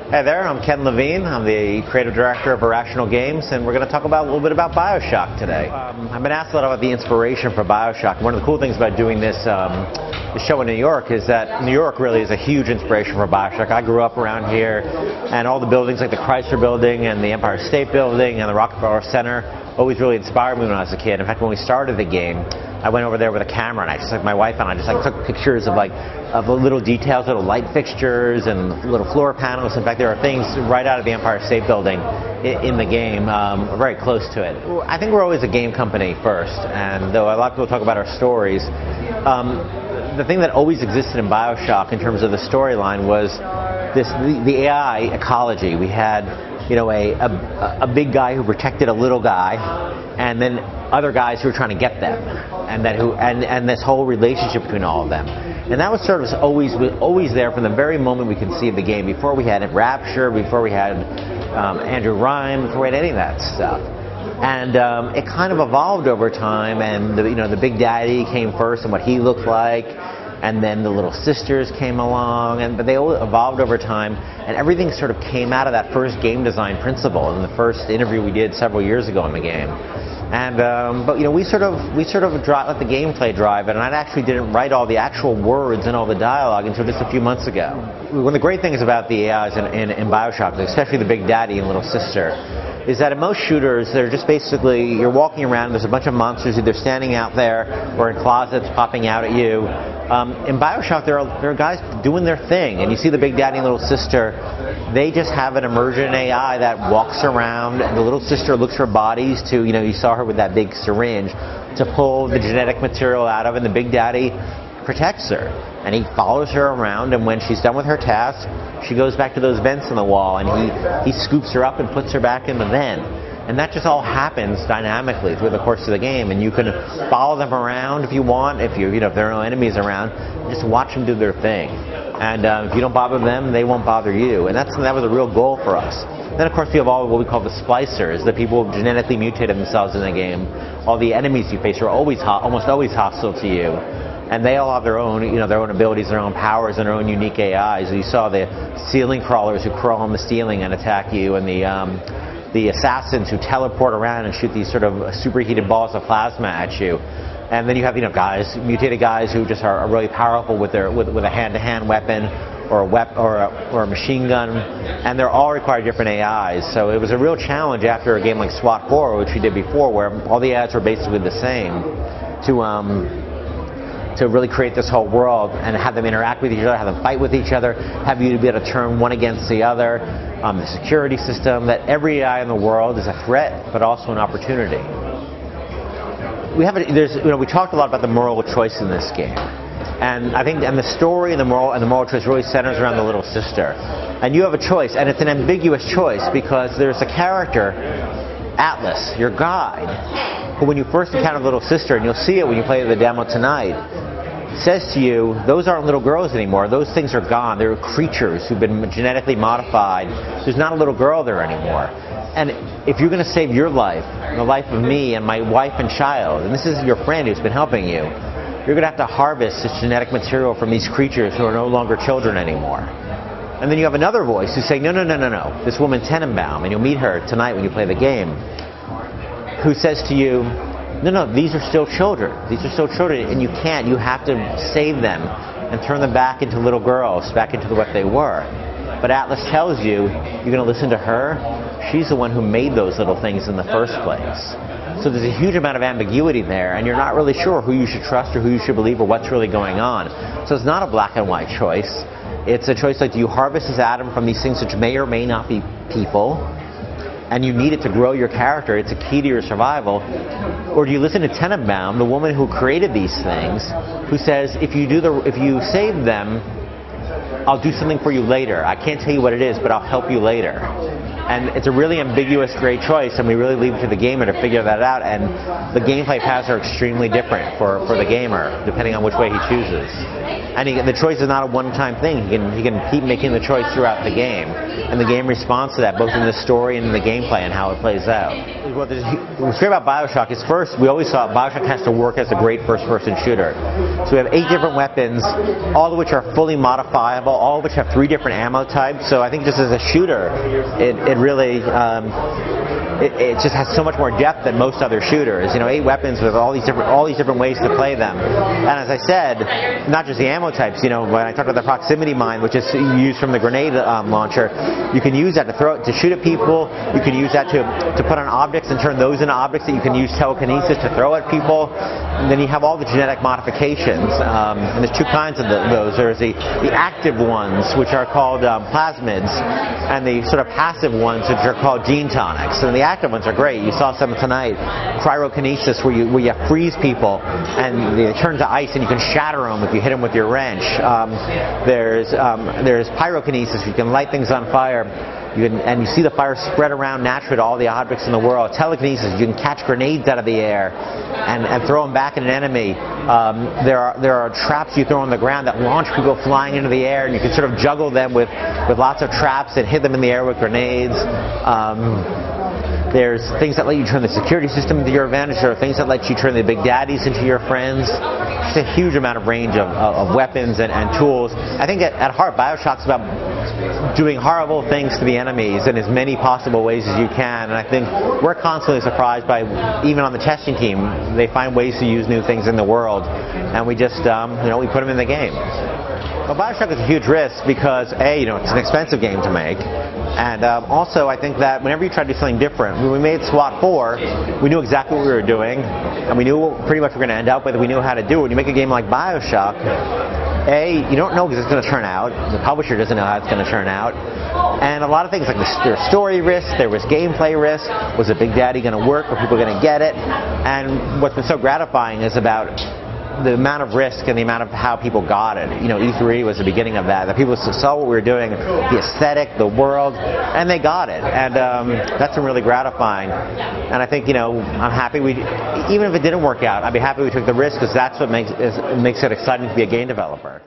Hey there, I'm Ken Levine. I'm the creative director of Irrational Games, and we're going to talk about a little bit about BioShock today. I've been asked a lot about the inspiration for BioShock. One of the cool things about doing this show in New York is that New York really is a huge inspiration for BioShock. I grew up around here, and all the buildings like the Chrysler Building and the Empire State Building and the Rockefeller Center always really inspired me when I was a kid. In fact, when we started the game, I went over there with a camera, and my wife and I just took pictures of the little details, little light fixtures and little floor panels. In fact, there are things right out of the Empire State Building in the game, very close to it. I think we're always a game company first, and though a lot of people talk about our stories, the thing that always existed in BioShock in terms of the storyline was the AI ecology. We had a big guy who protected a little guy, and then other guys who were trying to get them, and this whole relationship between all of them. And that was sort of always there from the very moment we conceived the game, before we had Rapture, before we had Andrew Ryan, before we had any of that stuff. And it kind of evolved over time, and the Big Daddy came first and what he looked like, and then the little sisters came along, but they all evolved over time, and everything sort of came out of that first game design principle in the first interview we did several years ago in the game. And but we sort of let the gameplay drive it, and I actually didn't write all the actual words and all the dialogue until just a few months ago. One of the great things about the AIs in BioShock, especially the Big Daddy and Little Sister, is that in most shooters, they're just basically, you're walking around, there's a bunch of monsters either standing out there or in closets popping out at you. In BioShock, there are guys doing their thing, and you see the Big Daddy and Little Sister, they just have an emergent AI that walks around, and the Little Sister looks for bodies to, you saw her with that big syringe, to pull the genetic material out of, and the Big Daddy protects her. And he follows her around, and when she's done with her task, she goes back to those vents in the wall, and he scoops her up and puts her back in the vent. And that just all happens dynamically through the course of the game, and you can follow them around if you want. If if there are no enemies around, just watch them do their thing. And if you don't bother them, they won't bother you. And that was a real goal for us. Then, of course, we have all what we call the splicers, the people who genetically mutated themselves in the game. All the enemies you face are almost always hostile to you. And they all have their own, their own abilities, their own powers, and their own unique AIs. You saw the ceiling crawlers who crawl on the ceiling and attack you, and the assassins who teleport around and shoot these sort of superheated balls of plasma at you. And then you have, mutated guys who just are really powerful with a hand-to-hand weapon or a machine gun, and they're all require different AIs. So it was a real challenge after a game like SWAT 4, which we did before, where all the AIs were basically the same, to really create this whole world and have them interact with each other, have them fight with each other, have you to be able to turn one against the other, the security system, that every AI in the world is a threat, but also an opportunity. We talked a lot about the moral choice in this game. And I think the story and the moral choice really centers around the Little Sister. And you have a choice, and it's an ambiguous choice because there's a character, Atlas, your guide, who when you first encounter the Little Sister, and you'll see it when you play the demo tonight, says to you, those aren't little girls anymore. Those things are gone. They're creatures who've been genetically modified. There's not a little girl there anymore. And if you're going to save your life, the life of me and my wife and child, and this is your friend who's been helping you, you're going to have to harvest this genetic material from these creatures who are no longer children anymore. And then you have another voice who's saying, no, this woman Tenenbaum, and you'll meet her tonight when you play the game, who says to you, no, these are still children. These are still children, and you can't. You have to save them and turn them back into little girls, back into what they were. But Atlas tells you, you're going to listen to her? She's the one who made those little things in the first place. So there's a huge amount of ambiguity there, and you're not really sure who you should trust or who you should believe or what's really going on. So it's not a black and white choice. It's a choice like, do you harvest this atom from these things which may or may not be people, and you need it to grow your character, it's a key to your survival, or do you listen to Tenenbaum, the woman who created these things, who says, if you save them, I'll do something for you later. I can't tell you what it is, but I'll help you later. And it's a really ambiguous, great choice, and we really leave it to the gamer to figure that out. And the gameplay paths are extremely different for the gamer, depending on which way he chooses. And the choice is not a one-time thing. He can keep making the choice throughout the game. And the game responds to that, both in the story and in the gameplay and how it plays out. What's great about BioShock is, first, we always thought BioShock has to work as a great first-person shooter. So we have 8 different weapons, all of which are fully modifiable, all of which have 3 different ammo types. So I think just as a shooter, it really it just has so much more depth than most other shooters. 8 weapons with all these different ways to play them. And as I said, not just the ammo types. When I talked about the proximity mine, which is used from the grenade launcher, you can use that to shoot at people. You can use that to put on objects and turn those into objects that you can use telekinesis to throw at people. And then you have all the genetic modifications. And there's 2 kinds of those. There's the active ones, which are called plasmids, and the sort of passive ones, which are called gene tonics. And the active ones are great. You saw some tonight. Cryokinesis, where you freeze people and they turn to ice and you can shatter them if you hit them with your wrench. There's pyrokinesis. You can light things on fire. And you see the fire spread around naturally to all the objects in the world. Telekinesis, you can catch grenades out of the air and throw them back at an enemy. There are traps you throw on the ground that launch people flying into the air, and you can sort of juggle them with lots of traps and hit them in the air with grenades. There's things that let you turn the security system to your advantage. There are things that let you turn the big daddies into your friends. Just a huge amount of range of weapons and tools. I think at heart, BioShock's about doing horrible things to the enemies in as many possible ways as you can. And I think we're constantly surprised by, even on the testing team, they find ways to use new things in the world. And we just, we put them in the game. Well, BioShock is a huge risk because, A, it's an expensive game to make. And also, I think that whenever you try to do something different, when we made SWAT 4, we knew exactly what we were doing, and we knew pretty much what we were going to end up with. We knew how to do it. When you make a game like BioShock, A, you don't know because it's going to turn out. The publisher doesn't know how it's going to turn out. And a lot of things, like there's story risk, there was gameplay risk. Was the Big Daddy going to work? Were people going to get it? And what's been so gratifying is about the amount of risk and the amount of how people got it. E3 was the beginning of that. The people saw what we were doing, the aesthetic, the world, and they got it. And that's been really gratifying. And I think, I'm happy even if it didn't work out, I'd be happy we took the risk because that's what makes it exciting to be a game developer.